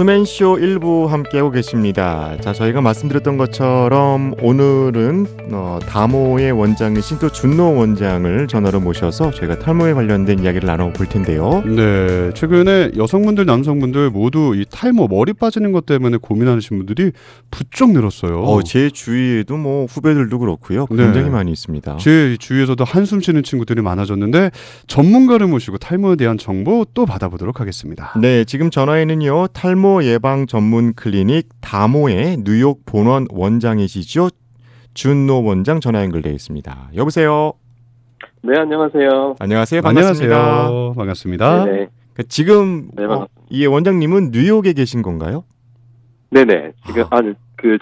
투맨쇼 1부 함께하고 계십니다. 자, 저희가 말씀드렸던 것처럼 오늘은 다모의 원장이신 또 준노 원장을 전화로 모셔서 저희가 탈모에 관련된 이야기를 나눠볼 텐데요. 네, 최근에 여성분들, 남성분들 모두 이 탈모, 머리 빠지는 것 때문에 고민하시는 분들이 부쩍 늘었어요. 제 주위에도 뭐 후배들도 그렇고요. 굉장히 많이 있습니다. 제 주위에서도 한숨 쉬는 친구들이 많아졌는데 전문가를 모시고 탈모에 대한 정보 또 받아보도록 하겠습니다. 네, 지금 전화에는요. 탈모 예방 전문 클리닉 다모의 뉴욕 본원 원장이시죠. 준노 원장 전화 연결되어 있습니다. 여보세요. 네, 안녕하세요. 안녕하세요. 반갑습니다. 안녕하세요. 반갑습니다. 네네. 지금 네, 반갑습니다. 이 원장님은 뉴욕에 계신 건가요? 네네.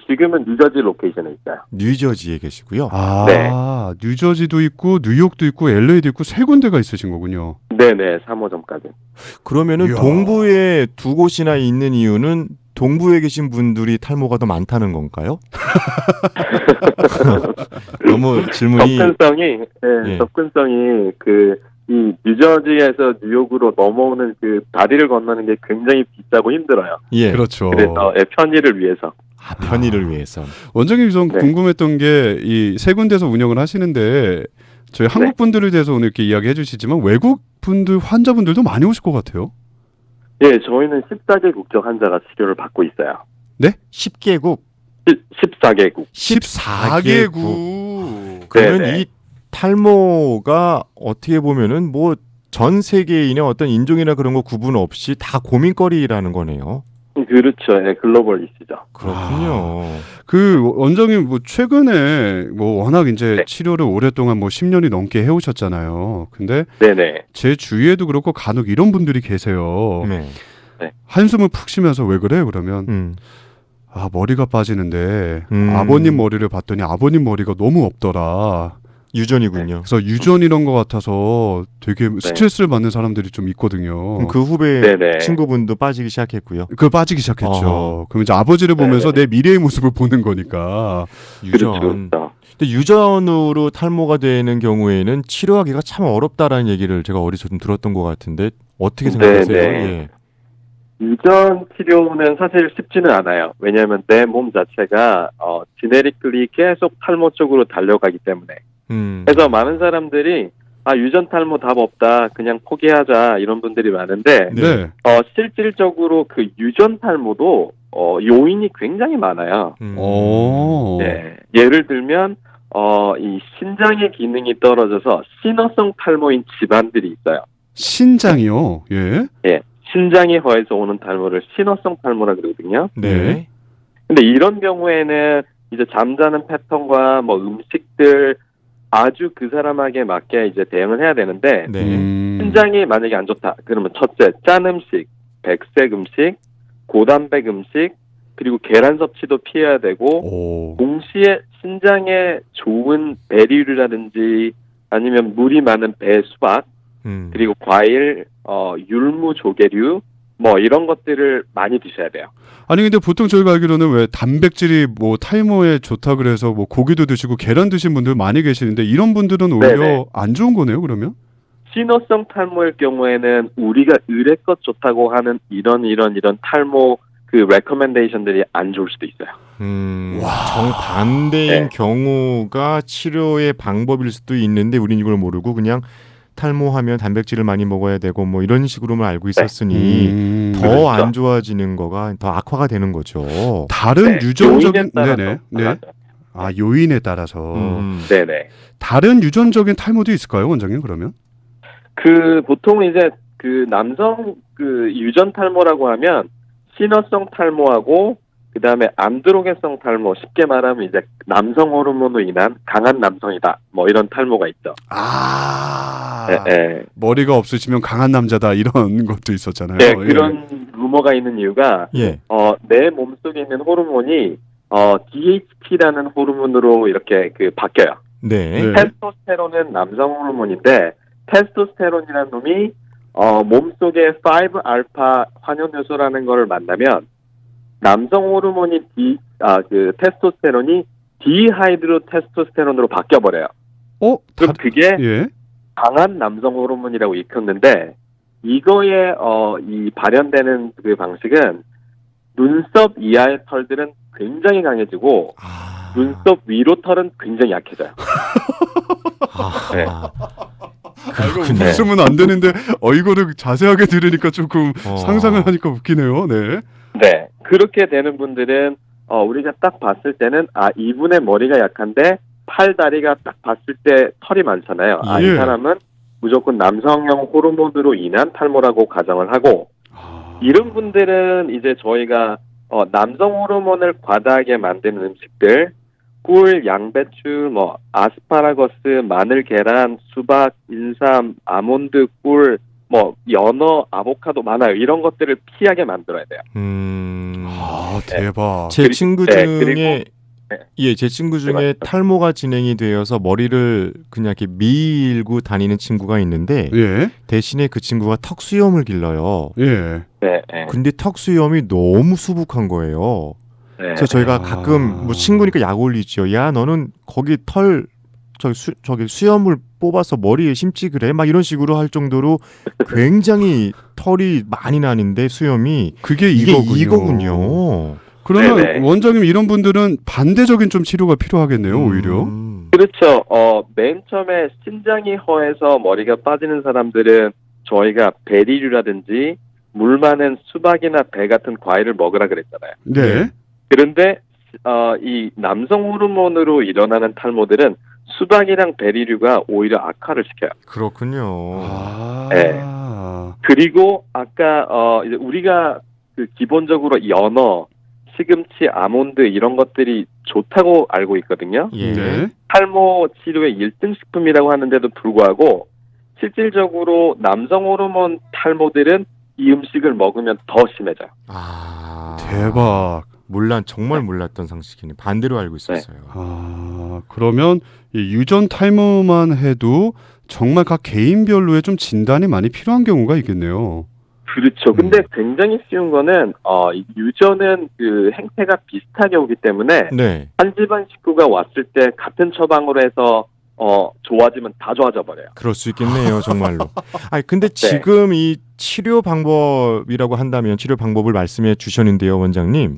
지금은 뉴저지 로케이션에 있어요. 뉴저지에 계시고요. 네. 뉴저지도 있고 뉴욕도 있고 LA도 있고 세 군데가 있으신 거군요. 네네, 3호점까지. 그러면은 이야. 동부에 두 곳이나 있는 이유는 동부에 계신 분들이 탈모가 더 많다는 건가요? 너무 질문이 접근성이 이 뉴저지에서 뉴욕으로 넘어오는 그 다리를 건너는 게 굉장히 비싸고 힘들어요. 예. 그렇죠. 그래서 편의를 위해서. 편의를 위해서. 원장님 좀 네. 궁금했던 게 이 세 군데서 운영을 하시는데 저희 한국 분들에 대해서 오늘 이렇게 이야기해 주시지만 외국 분들 환자분들도 많이 오실 것 같아요. 예, 저희는 14개 국적 환자가 치료를 받고 있어요. 네? 10개국. 14개국. 14개국. 그러면 네네. 이 탈모가 어떻게 보면은 뭐 전 세계인의 어떤 인종이나 그런 거 구분 없이 다 고민거리라는 거네요. 그렇죠. 예, 글로벌 이슈죠. 그렇군요. 그 원장님 뭐 최근에 뭐 워낙 이제 네. 치료를 오랫동안 뭐 10년이 넘게 해오셨잖아요. 근데 네네. 제 주위에도 그렇고 간혹 이런 분들이 계세요. 네. 한숨을 푹 쉬면서 왜 그래? 그러면 머리가 빠지는데 아버님 머리를 봤더니 아버님 머리가 너무 없더라. 유전이군요. 그래서 유전 이런 것 같아서 되게 스트레스를 받는 사람들이 좀 있거든요. 그럼 그 후배 네네. 친구분도 빠지기 시작했고요. 그 빠지기 시작했죠. 어허. 그럼 이제 아버지를 보면서 네네. 내 미래의 모습을 보는 거니까. 유전. 그렇죠. 근데 유전으로 탈모가 되는 경우에는 치료하기가 참 어렵다라는 얘기를 제가 어디서 좀 들었던 것 같은데 어떻게 생각하세요? 네네. 예. 유전 치료는 사실 쉽지는 않아요. 왜냐하면 내 몸 자체가 지네릭들이 계속 탈모 쪽으로 달려가기 때문에. 그래서 많은 사람들이 유전 탈모 답 없다, 그냥 포기하자 이런 분들이 많은데 네. 실질적으로 그 유전 탈모도 요인이 굉장히 많아요. 오. 네. 예를 들면 이 신장의 기능이 떨어져서 신어성 탈모인 집안들이 있어요. 신장이요. 예. 예. 신장이 허해서 오는 탈모를 신어성 탈모라 그러거든요. 네. 근데 이런 경우에는 이제 잠자는 패턴과 뭐 음식들 아주 그 사람에게 맞게 이제 대응을 해야 되는데 네. 신장이 만약에 안 좋다. 그러면 첫째, 짠 음식, 백색 음식, 고단백 음식, 그리고 계란 섭취도 피해야 되고 오. 동시에 신장에 좋은 베리류라든지 아니면 물이 많은 배, 수박, 그리고 과일, 율무, 조개류 뭐 이런 것들을 많이 드셔야 돼요. 아니 근데 보통 저희가 알기로는 왜 단백질이 뭐 탈모에 좋다 그래서 뭐 고기도 드시고 계란 드신 분들 많이 계시는데 이런 분들은 오히려 네네. 안 좋은 거네요, 그러면? 신호성 탈모일 경우에는 우리가 의례껏 좋다고 하는 이런 탈모 그 레커멘데이션들이 안 좋을 수도 있어요. 정반대인 네. 경우가 치료의 방법일 수도 있는데 우린 이걸 모르고 그냥 탈모하면 단백질을 많이 먹어야 되고 뭐 이런 식으로만 알고 있었으니 더 그렇죠. 안 좋아지는 거가 더 악화가 되는 거죠. 다른 유전적인 요인에 따라서 네네. 네. 달라져요. 요인에 따라서 네네. 다른 유전적인 탈모도 있을까요, 원장님 그러면? 보통 이제 그 남성 그 유전 탈모라고 하면 신어성 탈모하고 그다음에 안드로겐성 탈모, 쉽게 말하면 이제 남성 호르몬으로 인한 강한 남성이다. 뭐 이런 탈모가 있죠. 네. 머리가 없으시면 강한 남자다 이런 것도 있었잖아요. 네, 그런 루머가 있는 이유가 예. 내 몸속에 있는 호르몬이 DHT라는 호르몬으로 이렇게 바뀌어요. 네. 네. 테스토스테론은 남성 호르몬인데 테스토스테론이라는 놈이 몸속에 5알파 환원효소라는 거를 만나면 남성 호르몬이 테스토스테론이 디하이드로 테스토스테론으로 바뀌어 버려요. 그럼 그게 예. 강한 남성 호르몬이라고 익혔는데 이거에 이 발현되는 그 방식은 눈썹 이하의 털들은 굉장히 강해지고 눈썹 위로 털은 굉장히 약해져요. 네. 이거 웃으면 안 되는데 이거를 자세하게 들으니까 조금 상상을 하니까 웃기네요. 네. 네. 그렇게 되는 분들은 우리가 딱 봤을 때는 이분의 머리가 약한데 팔, 다리가 딱 봤을 때 털이 많잖아요. 이 예. 사람은 무조건 남성형 호르몬으로 인한 탈모라고 가정을 하고 이런 분들은 이제 저희가 남성 호르몬을 과다하게 만드는 음식들 꿀, 양배추, 아스파라거스, 마늘, 계란, 수박, 인삼, 아몬드, 꿀, 연어, 아보카도 많아요. 이런 것들을 피하게 만들어야 돼요. 대박. 제 친구 중에 그리고, 제 친구 중에 탈모가 진행이 되어서 머리를 그냥 이렇게 밀고 다니는 친구가 있는데 예. 대신에 그 친구가 턱 수염을 길러요. 예. 네. 근데 턱 수염이 너무 수북한 거예요. 네. 그래서 저희가 가끔 친구니까 약 올리죠. 야, 너는 거기 저기 수염을 뽑아서 머리에 심지 그래? 막 이런 식으로 할 정도로 굉장히 털이 많이 나는데 수염이 그게 이게 이거군요. 이거군요. 그러면 네네. 원장님 이런 분들은 반대적인 좀 치료가 필요하겠네요. 오히려. 그렇죠. 맨 처음에 신장이 허해서 머리가 빠지는 사람들은 저희가 베리류라든지 물 많은 수박이나 배 같은 과일을 먹으라 그랬잖아요. 네. 그런데 이 남성 호르몬으로 일어나는 탈모들은 수박이랑 베리류가 오히려 악화를 시켜요. 그렇군요. 네. 그리고 아까 이제 우리가 그 기본적으로 연어, 시금치, 아몬드 이런 것들이 좋다고 알고 있거든요. 예. 네. 탈모 치료의 1등 식품이라고 하는데도 불구하고 실질적으로 남성 호르몬 탈모들은 이 음식을 먹으면 더 심해져요. 대박. 정말 몰랐던 상식이네. 반대로 알고 있었어요. 그러면 이 유전 탈모만 해도 정말 각 개인별로의 좀 진단이 많이 필요한 경우가 있겠네요. 그렇죠. 근데 굉장히 쉬운 거는 유전은 그 행태가 비슷하게 오기 때문에 네. 한 집안 식구가 왔을 때 같은 처방으로 해서 좋아지면 다 좋아져 버려요. 그럴 수 있겠네요, 정말로. 근데 지금 이 치료 방법이라고 한다면 치료 방법을 말씀해 주셨는데요, 원장님.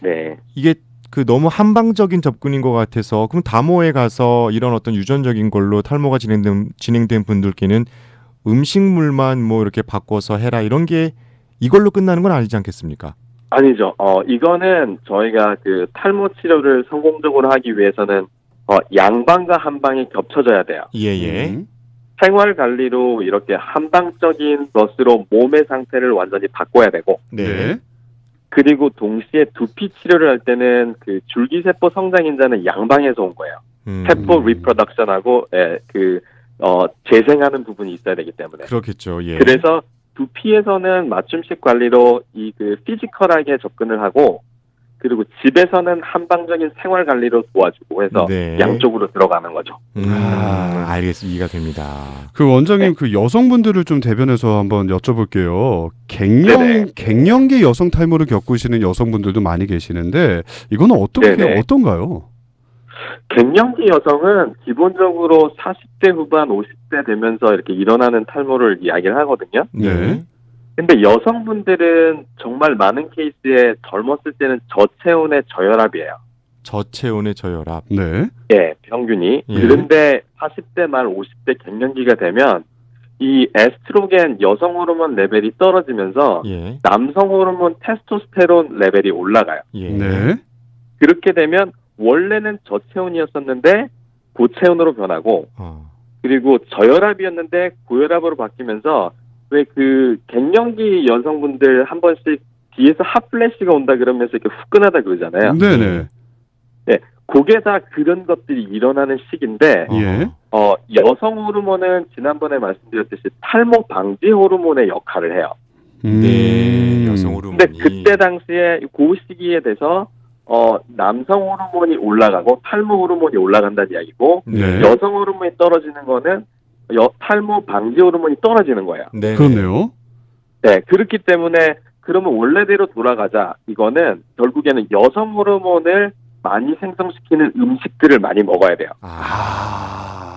네. 이게 너무 한방적인 접근인 것 같아서 그럼 다모에 가서 이런 어떤 유전적인 걸로 탈모가 진행된 분들께는 음식물만 이렇게 바꿔서 해라 이런 게 이걸로 끝나는 건 아니지 않겠습니까? 아니죠. 이거는 저희가 그 탈모 치료를 성공적으로 하기 위해서는 양방과 한방이 겹쳐져야 돼요. 예. 생활 관리로 이렇게 한방적인 것으로 몸의 상태를 완전히 바꿔야 되고, 네. 그리고 동시에 두피 치료를 할 때는 그 줄기세포 성장인자는 양방에서 온 거예요. 세포 리프로덕션하고 재생하는 부분이 있어야 되기 때문에. 그렇겠죠. 예. 그래서 두피에서는 맞춤식 관리로 피지컬하게 접근을 하고, 그리고 집에서는 한방적인 생활 관리로 도와주고 해서 양쪽으로 들어가는 거죠. 알겠습니다. 이해가 됩니다. 그 원장님 그 여성분들을 좀 대변해서 한번 여쭤볼게요. 갱년기 여성 탈모를 겪으시는 여성분들도 많이 계시는데 이거는 어떤가요? 갱년기 여성은 기본적으로 40대 후반, 50대 되면서 이렇게 일어나는 탈모를 이야기를 하거든요. 네. 근데 여성분들은 정말 많은 케이스에 젊었을 때는 저체온의 저혈압이에요. 저체온의 저혈압. 네. 예, 평균이. 그런데 40대 말 50대 갱년기가 되면 이 에스트로겐 여성 호르몬 레벨이 떨어지면서 남성 호르몬 테스토스테론 레벨이 올라가요. 네. 그렇게 되면 원래는 저체온이었었는데 고체온으로 변하고 그리고 저혈압이었는데 고혈압으로 바뀌면서 왜 그 갱년기 여성분들 한 번씩 뒤에서 핫플래시가 온다 그러면서 이렇게 후끈하다 그러잖아요. 네네. 네, 그게 다 그런 것들이 일어나는 시기인데 여성 호르몬은 지난번에 말씀드렸듯이 탈모 방지 호르몬의 역할을 해요. 네, 여성 호르몬이. 근데 그때 당시에 그 시기에 돼서 남성 호르몬이 올라가고 탈모 호르몬이 올라간다는 이야기고 여성 호르몬이 떨어지는 거는 탈모 방지 호르몬이 떨어지는 거예요. 네. 그렇네요. 네, 그렇기 때문에 그러면 원래대로 돌아가자. 이거는 결국에는 여성 호르몬을 많이 생성시키는 음식들을 많이 먹어야 돼요.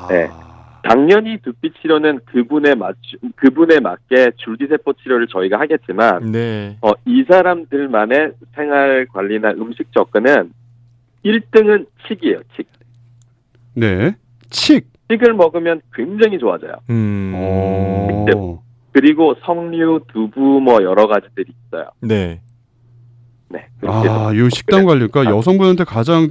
네. 당연히 두피 치료는 그분에 맞게 줄기세포 치료를 저희가 하겠지만, 네. 이 사람들만의 생활 관리나 음식 접근은 1등은 칡이에요, 칡. 네. 칡. 칡을 먹으면 굉장히 좋아져요. 그리고 석류, 두부 뭐 여러 가지들이 있어요. 네. 네. 아, 요 식단 관리가 여성분한테 가장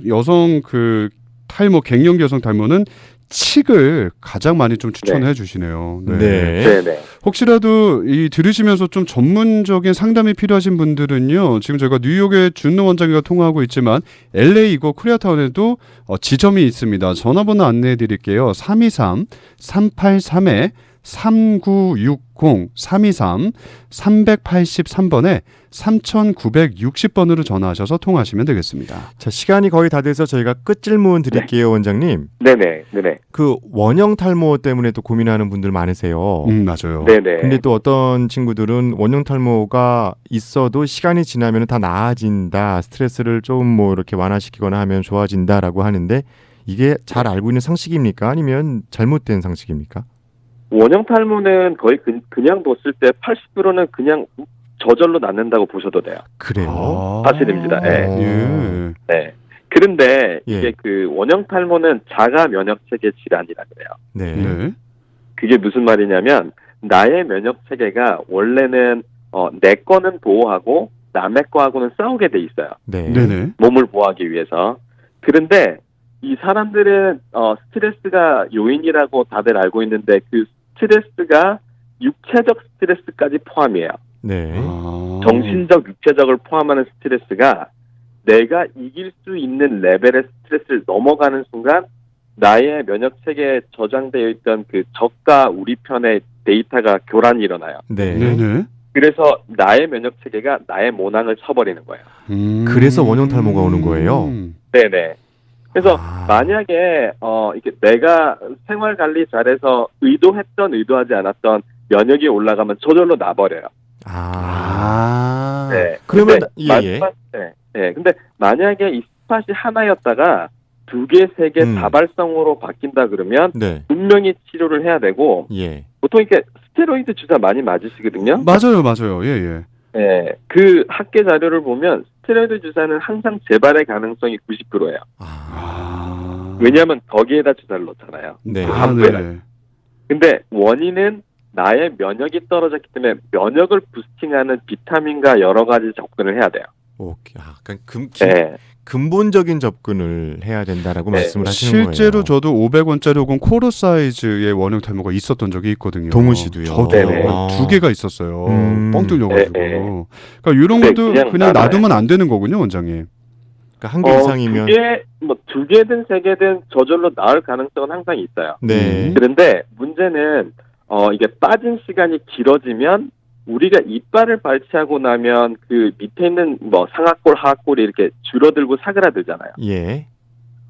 탈모, 갱년기 여성 탈모는 칡을 가장 많이 좀 추천해 주시네요. 네. 네. 혹시라도 들으시면서 좀 전문적인 상담이 필요하신 분들은요. 지금 저희가 뉴욕의 준노 원장님과 통화하고 있지만 LA 이곳 코리아타운에도 지점이 있습니다. 전화번호 안내해 드릴게요. 323-383-3960 323-383번에 3960번으로 전화하셔서 통화하시면 되겠습니다. 자, 시간이 거의 다 돼서 저희가 끝 질문 드릴게요, 원장님. 네네. 그 원형 탈모 때문에 또 고민하는 분들 많으세요. 맞아요. 네네. 근데 또 어떤 친구들은 원형 탈모가 있어도 시간이 지나면 다 나아진다. 스트레스를 좀 뭐 이렇게 완화시키거나 하면 좋아진다라고 하는데 이게 잘 알고 있는 상식입니까? 아니면 잘못된 상식입니까? 원형 탈모는 거의 그냥 뒀을 때 80%는 그냥 저절로 낫는다고 보셔도 돼요. 그래요? 사실입니다. 예. 네. 그런데 예. 이게 그 원형 탈모는 자가 면역 체계 질환이라 그래요. 네. 그게 무슨 말이냐면 나의 면역 체계가 원래는 내 거는 보호하고 남의 거하고는 싸우게 돼 있어요. 네네. 몸을 보호하기 위해서. 그런데 이 사람들은 스트레스가 요인이라고 다들 알고 있는데 그 스트레스가 육체적 스트레스까지 포함이에요. 네. 정신적, 육체적을 포함하는 스트레스가 내가 이길 수 있는 레벨의 스트레스를 넘어가는 순간 나의 면역 체계에 저장되어 있던 그 적과 우리 편의 데이터가 교란이 일어나요. 네네. 그래서 나의 면역 체계가 나의 모낭을 쳐버리는 거예요. 그래서 원형 탈모가 오는 거예요. 네네. 그래서 만약에 이게 내가 생활 관리 잘해서 의도하지 않았던 면역이 올라가면 저절로 나버려요. 네. 그러면 근데 만약에 이 스팟이 하나였다가 2개, 3개 다발성으로 바뀐다 그러면 분명히 치료를 해야 되고 보통 이렇게 스테로이드 주사 많이 맞으시거든요. 맞아요. 예. 네. 그 학계 자료를 보면 스테로이드 주사는 항상 재발의 가능성이 90%예요. 왜냐하면 덕에다 주사를 넣잖아요. 네. 근데 원인은 나의 면역이 떨어졌기 때문에 면역을 부스팅하는 비타민과 여러 가지 접근을 해야 돼요. 오케이. 근본적인 접근을 해야 된다라고 말씀을 하시는 거예요. 실제로 저도 500원짜리 혹은 코로 사이즈의 원형 탈모가 있었던 적이 있거든요. 동우 씨도요. 저도 2개가 있었어요. 뻥 뚫려가지고. 그러니까 이런 것도 그냥 놔두면 안 되는 거군요, 원장님. 그러니까 한 개 이상이면 2개든 3개든 저절로 나을 가능성은 항상 있어요. 네. 그런데 문제는 이게 빠진 시간이 길어지면 우리가 이빨을 발치하고 나면 그 밑에 있는 상악골, 하악골이 이렇게 줄어들고 사그라들잖아요. 예.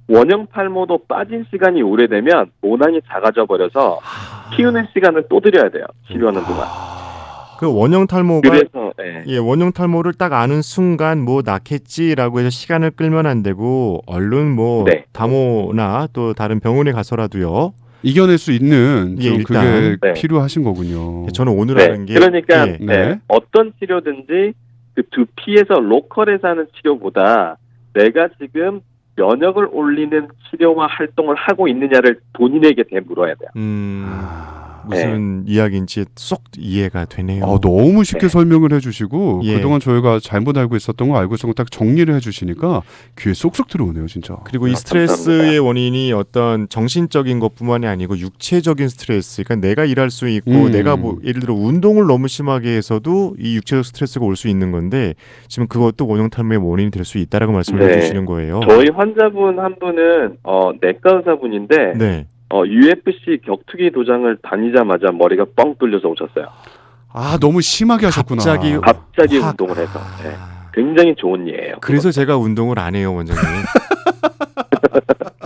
원형 탈모도 빠진 시간이 오래되면 모낭이 작아져 버려서 키우는 시간을 또 들여야 돼요. 치료하는 동안. 그 원형 탈모가 그래서 원형 탈모를 딱 아는 순간 낳겠지라고 해서 시간을 끌면 안 되고 얼른 다모나 또 다른 병원에 가서라도요. 이겨낼 수 있는 좀 일단, 그게 필요하신 거군요. 저는 오늘 하는 게 그러니까 어떤 치료든지 그 두피에서 로컬에서 하는 치료보다 내가 지금 면역을 올리는 치료와 활동을 하고 있느냐를 본인에게 되물어야 돼요. 무슨 이야기인지 쏙 이해가 되네요. 너무 쉽게 설명을 해주시고 그동안 저희가 잘못 알고 있었던 거 알고 있었던 거 딱 정리를 해주시니까 귀에 쏙쏙 들어오네요, 진짜. 그리고 이 스트레스의 원인이 어떤 정신적인 것뿐만이 아니고 육체적인 스트레스. 그러니까 내가 일할 수 있고 내가 예를 들어 운동을 너무 심하게 해서도 이 육체적 스트레스가 올 수 있는 건데 지금 그것도 원형 탈모의 원인이 될 수 있다라고 말씀을 해주시는 거예요. 저희 환자분 한 분은 내과 의사분인데. UFC 격투기 도장을 다니자마자 머리가 뻥 뚫려서 오셨어요. 너무 심하게 하셨구나. 갑자기 운동을 해서. 굉장히 좋은 예예요. 그래서 제가 운동을 안 해요, 원장님.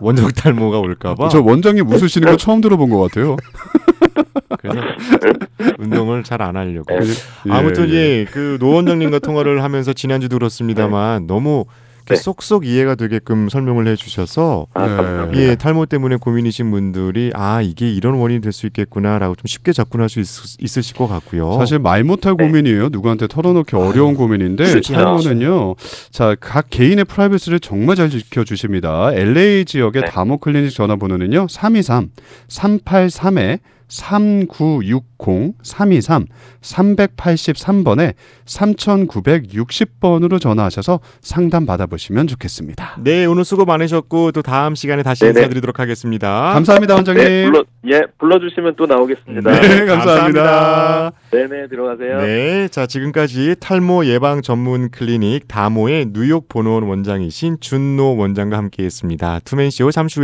원형 탈모가 올까봐. 저 원장님 웃으시는 거 처음 들어본 것 같아요. 그래서 운동을 잘 안 하려고. 아무튼 그 노 원장님과 통화를 하면서 지난주도 그렇습니다만 너무 네. 쏙쏙 이해가 되게끔 설명을 해주셔서 감사합니다. 예, 탈모 때문에 고민이신 분들이 이게 이런 원인이 될 수 있겠구나라고 좀 쉽게 접근할 수 있으실 것 같고요. 사실 말 못할 네. 고민이에요. 누구한테 털어놓기 어려운 고민인데 그렇죠. 탈모는요. 자, 각 개인의 프라이버시를 정말 잘 지켜주십니다. LA 지역의 네. 다모 클리닉 전화번호는요. 323-383에 3960 323 383번에 3960번으로 전화하셔서 상담 받아보시면 좋겠습니다. 네, 오늘 수고 많으셨고 또 다음 시간에 다시 네네. 인사드리도록 하겠습니다. 감사합니다, 원장님. 네, 불러주시면 또 나오겠습니다. 네, 감사합니다. 네네, 들어가세요. 네, 자 지금까지 탈모 예방 전문 클리닉 다모의 뉴욕 본원 원장이신 준노 원장과 함께했습니다. 투맨쇼 잠시 후에